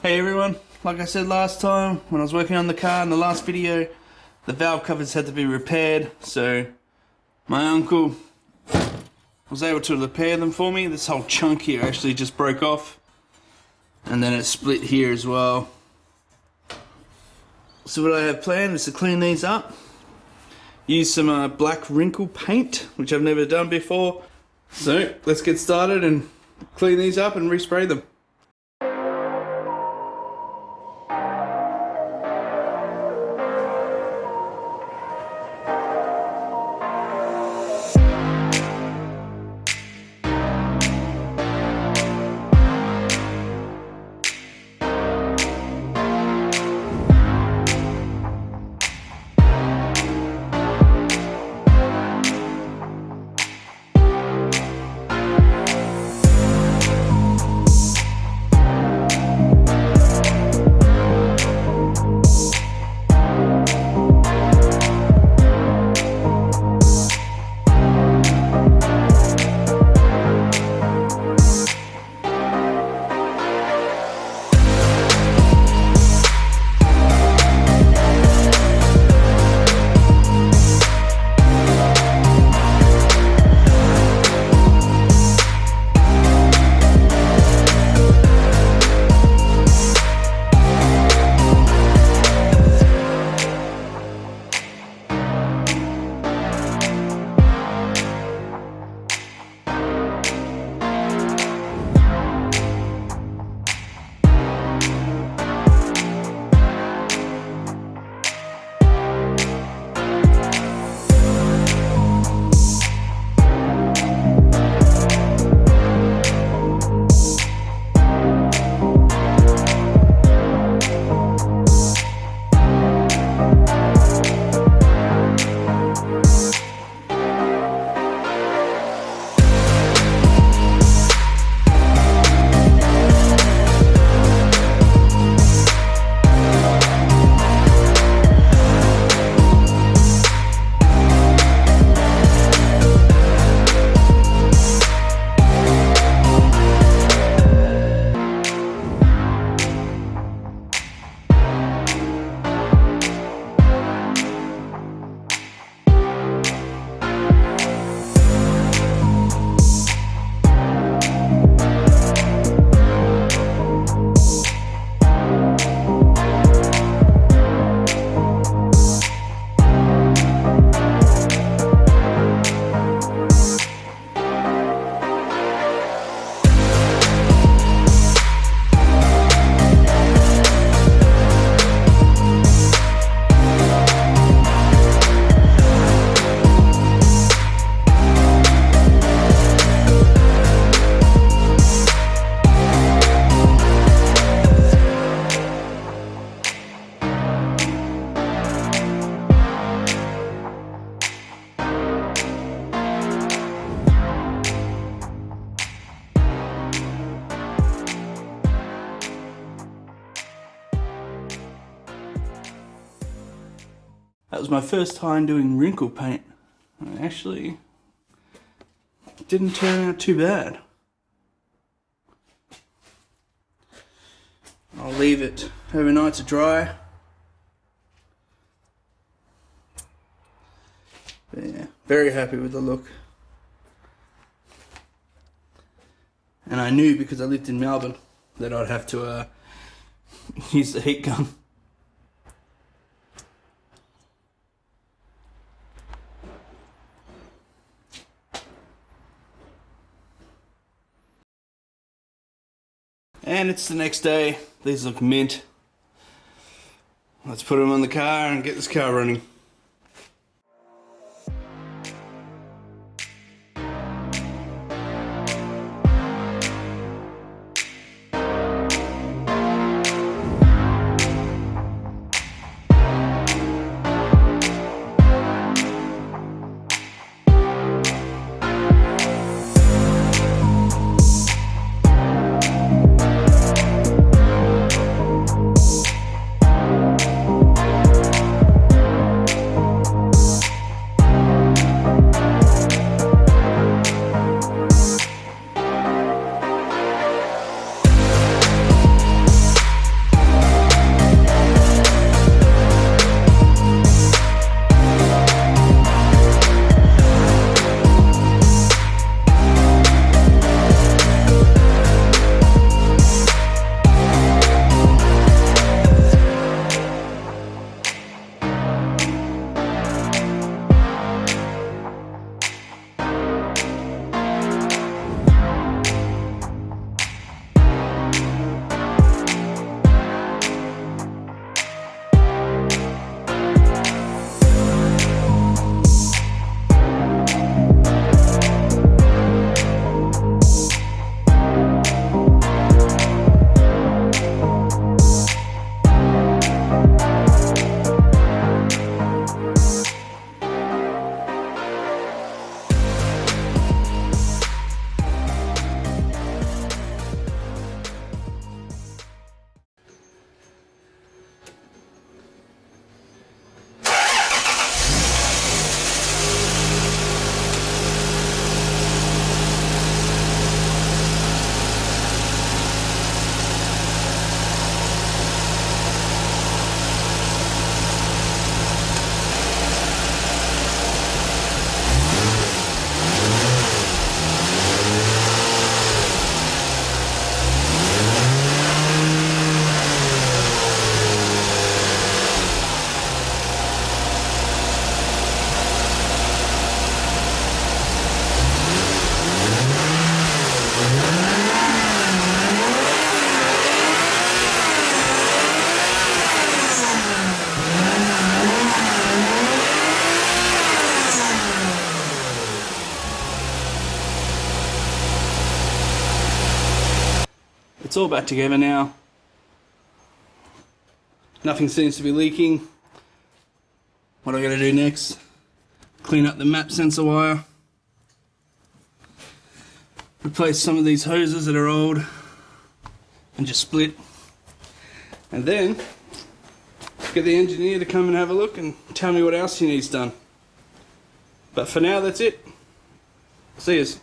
Hey everyone, like I said last time when I was working on the car in the last video, the valve covers had to be repaired, so my uncle was able to repair them for me. This whole chunk here actually just broke off, and then it split here as well. So what I have planned is to clean these up, use some black wrinkle paint, which I've never done before. So let's get started and clean these up and respray them. That was my first time doing wrinkle paint. It actually didn't turn out too bad. I'll leave it overnight to dry. But yeah, very happy with the look. And I knew because I lived in Melbourne that I'd have to use the heat gun. And it's the next day. These look mint. Let's put them on the car and get this car running. It's all back together now. Nothing seems to be leaking. What I gotta do next, clean up the map sensor wire, replace some of these hoses that are old and just split, and then get the engineer to come and have a look and tell me what else he needs done. But for now, that's it. See yous.